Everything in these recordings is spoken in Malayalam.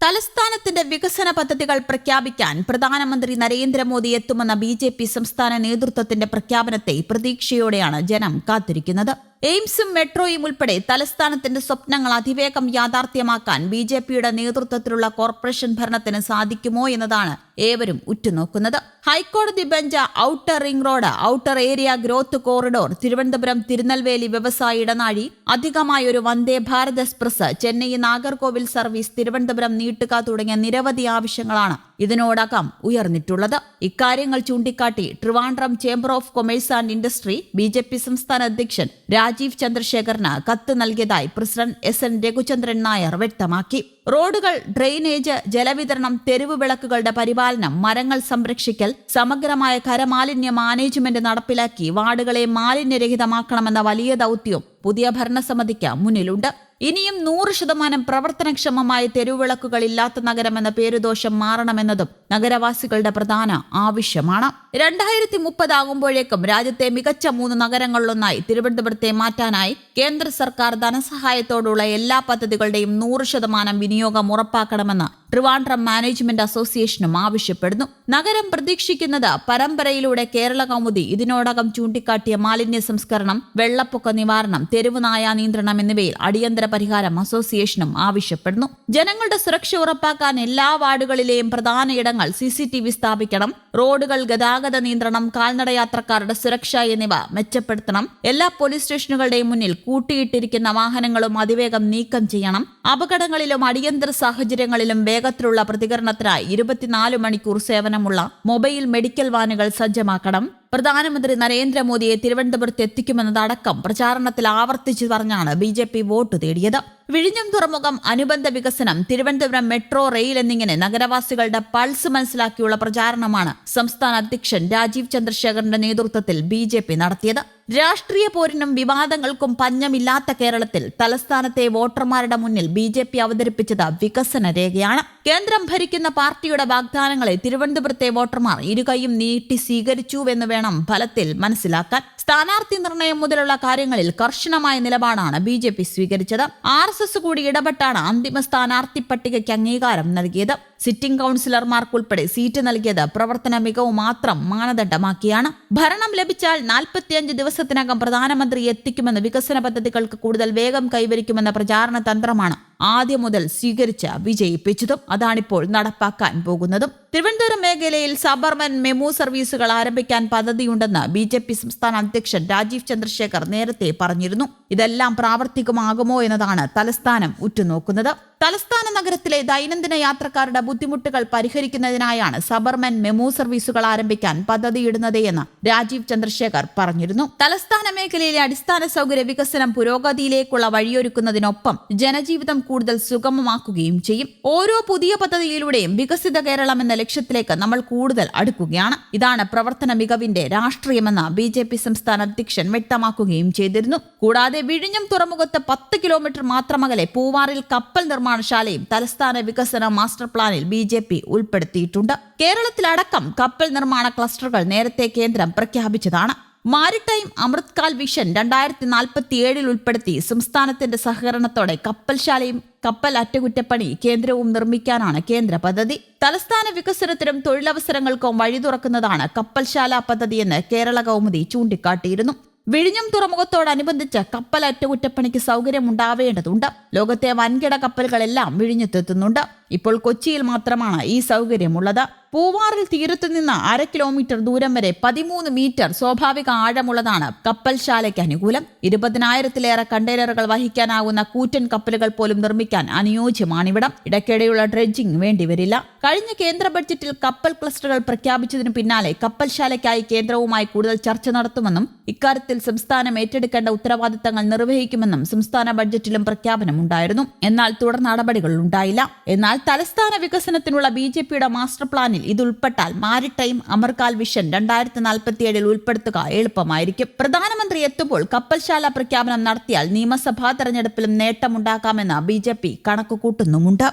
തലസ്ഥാനത്തിന്റെ വികസന പദ്ധതികൾ പ്രഖ്യാപിക്കാൻ പ്രധാനമന്ത്രി നരേന്ദ്രമോദി എത്തുമെന്ന ബി.ജെ.പി. സംസ്ഥാന നേതൃത്വത്തിന്റെ പ്രഖ്യാപനത്തെ പ്രതീക്ഷയോടെയാണ് ജനം കാത്തിരിക്കുന്നത്. എയിംസും മെട്രോയും ഉൾപ്പെടെ തലസ്ഥാനത്തിന്റെ സ്വപ്നങ്ങൾ അതിവേഗം യാഥാർത്ഥ്യമാക്കാൻ ബി.ജെ.പിയുടെ നേതൃത്വത്തിലുള്ള കോർപ്പറേഷൻ ഭരണത്തിന് സാധിക്കുമോ എന്നതാണ് ഏവരും ഉറ്റുനോക്കുന്നത്. ഹൈക്കോടതി bench, outer ring road, outer area growth corridor, Thiruvananthapuram Tirunelveli വ്യവസായ ഇടനാഴി, അധികമായൊരു വന്ദേ ഭാരത് എക്സ്പ്രസ്, ചെന്നൈ നാഗർകോവിൽ സർവീസ് തിരുവനന്തപുരം നീട്ടുക തുടങ്ങിയ നിരവധി ആവശ്യങ്ങളാണ് ഇതിനോടകം ഉയർന്നിട്ടുള്ളത്. ഇക്കാര്യങ്ങൾ ചൂണ്ടിക്കാട്ടി Trivandrum chamber of commerce and industry BJP. സംസ്ഥാന അധ്യക്ഷൻ രാജീവ് ചന്ദ്രശേഖറിന് കത്ത് നൽകിയതായി പ്രസിഡന്റ് എസ്.എൻ. രഘുചന്ദ്രൻ നായർ വ്യക്തമാക്കി. റോഡുകൾ, ഡ്രെയിനേജ്, ജലവിതരണം, തെരുവ് വിളക്കുകളുടെ പരിപാലനം, മരങ്ങൾ സംരക്ഷിക്കൽ, സമഗ്രമായ കരമാലിന്യ മാനേജ്മെന്റ് നടപ്പിലാക്കി വാർഡുകളെ മാലിന്യരഹിതമാക്കണമെന്ന വലിയ ദൗത്യവും പുതിയ ഭരണസമിതിക്ക് മുന്നിലുണ്ട്. ഇനിയും 100% പ്രവർത്തനക്ഷമമായ തെരുവിളക്കുകൾ ഇല്ലാത്ത നഗരമെന്ന പേരുദോഷം മാറണമെന്നതും നഗരവാസികളുടെ പ്രധാന ആവശ്യമാണ്. 2030 ആകുമ്പോഴേക്കും രാജ്യത്തെ മികച്ച 3 നഗരങ്ങളിലൊന്നായി തിരുവനന്തപുരത്തെ മാറ്റാനായി കേന്ദ്ര സർക്കാർ ധനസഹായത്തോടുള്ള എല്ലാ പദ്ധതികളുടെയും 100% വിനിയോഗം ഉറപ്പാക്കണമെന്ന് ട്രിവാൻഡ്രം മാനേജ്മെന്റ് അസോസിയേഷനും ആവശ്യപ്പെടുന്നു. നഗരം പ്രതീക്ഷിക്കുന്നത് പരമ്പരയിലൂടെ കേരള കൗമുദി ഇതിനോടകം ചൂണ്ടിക്കാട്ടിയ മാലിന്യ സംസ്കരണം, വെള്ളപ്പൊക്ക നിവാരണം, തെരുവ് നായ നിയന്ത്രണം എന്നിവയിൽ അടിയന്തര പരിഹാരം അസോസിയേഷനും ആവശ്യപ്പെടുന്നു. ജനങ്ങളുടെ സുരക്ഷ ഉറപ്പാക്കാൻ എല്ലാ വാർഡുകളിലെയും പ്രധാന ഇടങ്ങൾ CCTV സ്ഥാപിക്കണം. റോഡുകൾ, ഗതാഗത നിയന്ത്രണം, കാൽനട യാത്രക്കാരുടെ സുരക്ഷ എന്നിവ മെച്ചപ്പെടുത്തണം. എല്ലാ പോലീസ് സ്റ്റേഷനുകളുടെയും മുന്നിൽ കൂട്ടിയിട്ടിരിക്കുന്ന വാഹനങ്ങളും അതിവേഗം നീക്കം ചെയ്യണം. അപകടങ്ങളിലും അടിയന്തര സാഹചര്യങ്ങളിലും വേഗത്തിലുള്ള പ്രതികരണത്തിനായി 24 മണിക്കൂർ സേവനമുള്ള മൊബൈൽ മെഡിക്കൽ വാനുകൾ സജ്ജമാക്കണം. പ്രധാനമന്ത്രി നരേന്ദ്രമോദിയെ തിരുവനന്തപുരത്ത് എത്തിക്കുമെന്നതടക്കം പ്രചാരണത്തിൽ ആവർത്തിച്ചു പറഞ്ഞാണ് ബി.ജെ.പി. വോട്ട് തേടിയത്. വിഴിഞ്ഞം തുറമുഖം, അനുബന്ധ വികസനം, തിരുവനന്തപുരം മെട്രോ, റെയിൽ എന്നിങ്ങനെ നഗരവാസികളുടെ പൾസ് മനസ്സിലാക്കിയുള്ള പ്രചാരണമാണ് സംസ്ഥാന അധ്യക്ഷൻ രാജീവ് ചന്ദ്രശേഖറിന്റെ നേതൃത്വത്തിൽ ബി.ജെ.പി. നടത്തിയത്. രാഷ്ട്രീയ പോരിനും വിവാദങ്ങൾക്കും പഞ്ഞമില്ലാത്ത കേരളത്തിൽ തലസ്ഥാനത്തെ വോട്ടർമാരുടെ മുന്നിൽ ബി.ജെ.പി. അവതരിപ്പിച്ചത് വികസന രേഖയാണ്. കേന്ദ്രം ഭരിക്കുന്ന പാർട്ടിയുടെ വാഗ്ദാനങ്ങളെ തിരുവനന്തപുരത്തെ വോട്ടർമാർ ഇരുകൈയും നീട്ടി സ്വീകരിച്ചുവെന്ന് വേണം ഫലത്തിൽ മനസ്സിലാക്കാൻ. സ്ഥാനാർത്ഥി നിർണയം മുതലുള്ള കാര്യങ്ങളിൽ കർശനമായ നിലപാടാണ് ബി.ജെ.പി. സ്വീകരിച്ചത്. RSS കൂടി ഇടപെട്ടാണ് അന്തിമ സ്ഥാനാർത്ഥി പട്ടികയ്ക്ക് അംഗീകാരം നൽകിയത്. സിറ്റിംഗ് കൌൺസിലർമാർക്കുൾപ്പെടെ സീറ്റ് നൽകിയത് പ്രവർത്തന മികവ് മാത്രം മാനദണ്ഡമാക്കിയാണ്. ഭരണം ലഭിച്ചാൽ 45 ദിവസത്തിനകം പ്രധാനമന്ത്രി എത്തിക്കുമെന്ന്, വികസന പദ്ധതികൾക്ക് കൂടുതൽ വേഗം കൈവരിക്കുമെന്ന പ്രചാരണ തന്ത്രമാണ് ആദ്യം മുതൽ സ്വീകരിച്ച് വിജയിപ്പിച്ചതും അതാണിപ്പോൾ നടപ്പാക്കാൻ പോകുന്നതും. തിരുവനന്തപുരം മേഖലയിൽ സബർബൻ മെമു സർവീസുകൾ ആരംഭിക്കാൻ പദ്ധതിയുണ്ടെന്ന് ബി.ജെ.പി. സംസ്ഥാന അധ്യക്ഷൻ രാജീവ് ചന്ദ്രശേഖർ നേരത്തെ പറഞ്ഞിരുന്നു. ഇതെല്ലാം പ്രാവർത്തികമാകുമോ എന്നതാണ് തലസ്ഥാനം ഉറ്റുനോക്കുന്നത്. തലസ്ഥാന നഗരത്തിലെ ദൈനംദിന യാത്രക്കാരുടെ ബുദ്ധിമുട്ടുകൾ പരിഹരിക്കുന്നതിനായാണ് സബർബൻ മെമു സർവീസുകൾ ആരംഭിക്കാൻ പദ്ധതിയിടുന്നത് എന്ന് രാജീവ് ചന്ദ്രശേഖർ പറഞ്ഞിരുന്നു. തലസ്ഥാന മേഖലയിലെ അടിസ്ഥാന സൗകര്യ വികസനം പുരോഗതിയിലേക്കുള്ള വഴിയൊരുക്കുന്നതിനൊപ്പം ജനജീവിതം കൂടുതൽ സുഗമമാക്കുകയും ചെയ്യും. ഓരോ പുതിയ പദ്ധതിയിലൂടെയും വികസിത കേരളം എന്ന ലക്ഷ്യത്തിലേക്ക് നമ്മൾ കൂടുതൽ അടുക്കുകയാണ്. ഇതാണ് പ്രവർത്തന മികവിന്റെ രാഷ്ട്രീയമെന്ന് ബി.ജെ.പി. സംസ്ഥാന അധ്യക്ഷൻ വ്യക്തമാക്കുകയും ചെയ്തിരുന്നു. കൂടാതെ വിഴിഞ്ഞം തുറമുഖത്ത് 10 കിലോമീറ്റർ മാത്രമകലെ പൂവാറിൽ കപ്പൽ നിർമ്മാണശാലയും തലസ്ഥാന വികസന മാസ്റ്റർ പ്ലാനിൽ ബി.ജെ.പി. ഉൾപ്പെടുത്തിയിട്ടുണ്ട്. കേരളത്തിലടക്കം കപ്പൽ നിർമ്മാണ ക്ലസ്റ്ററുകൾ നേരത്തെ കേന്ദ്രം പ്രഖ്യാപിച്ചതാണ്. മാരിടൈം അമൃത്കാൽ വിഷൻ 2047 ഉൾപ്പെടുത്തി സംസ്ഥാനത്തിന്റെ സഹകരണത്തോടെ കപ്പൽശാലയും കപ്പൽ അറ്റകുറ്റപ്പണി കേന്ദ്രവും നിർമ്മിക്കാനാണ് കേന്ദ്ര പദ്ധതി. തലസ്ഥാന വികസനത്തിനും തൊഴിലവസരങ്ങൾക്കും വഴി തുറക്കുന്നതാണ് കപ്പൽശാല പദ്ധതിയെന്ന് കേരള കൗമുദി ചൂണ്ടിക്കാട്ടിയിരുന്നു. വിഴിഞ്ഞം തുറമുഖത്തോടനുബന്ധിച്ച് കപ്പൽ അറ്റകുറ്റപ്പണിക്ക് സൗകര്യമുണ്ടാവേണ്ടതുണ്ട്. ലോകത്തെ വൻകിട കപ്പലുകളെല്ലാം വിഴിഞ്ഞത്തെത്തുന്നുണ്ട്. ഇപ്പോൾ കൊച്ചിയിൽ മാത്രമാണ് ഈ സൗകര്യമുള്ളത്. പൂവാറിൽ തീരത്തു നിന്ന് 1/2 കിലോമീറ്റർ ദൂരം വരെ 13 മീറ്റർ സ്വാഭാവിക ആഴമുള്ളതാണ് കപ്പൽശാലയ്ക്ക് അനുകൂലം. 20,000-ലേറെ കണ്ടെയ്നറുകൾ വഹിക്കാനാകുന്ന കൂറ്റൻ കപ്പലുകൾ പോലും നിർമ്മിക്കാൻ അനുയോജ്യമാണിവിടം. ഇടയ്ക്കിടെയുള്ള ഡ്രെഡ്ജിംഗ് വേണ്ടിവരില്ല. കഴിഞ്ഞ കേന്ദ്ര ബഡ്ജറ്റിൽ കപ്പൽ ക്ലസ്റ്ററുകൾ പ്രഖ്യാപിച്ചതിനു പിന്നാലെ കപ്പൽശാലയ്ക്കായി കേന്ദ്രവുമായി കൂടുതൽ ചർച്ച നടത്തുമെന്നും ഇക്കാര്യത്തിൽ സംസ്ഥാനം ഏറ്റെടുക്കേണ്ട ഉത്തരവാദിത്തങ്ങൾ നിർവഹിക്കുമെന്നും സംസ്ഥാന ബഡ്ജറ്റിലും പ്രഖ്യാപനമുണ്ടായിരുന്നു. എന്നാൽ തുടർ നടപടികൾ ഉണ്ടായില്ല. എന്നാൽ തലസ്ഥാന വികസനത്തിനുള്ള ബി.ജെ.പിയുടെ മാസ്റ്റർ പ്ലാനിൽ ഇത് ഉൾപ്പെട്ടാൽ മാരിടൈം അമർകാൽ വിഷൻ 2047 ഉൾപ്പെടുത്തുക എളുപ്പമായിരിക്കും. പ്രധാനമന്ത്രി എത്തുമ്പോൾ കപ്പൽശാല പ്രഖ്യാപനം നടത്തിയാൽ നിയമസഭാ തെരഞ്ഞെടുപ്പിലും നേട്ടമുണ്ടാക്കാമെന്ന് ബി.ജെ.പി. കണക്കുകൂട്ടുന്നുമുണ്ട്.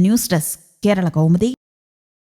News desk, Kerala Kaumudi.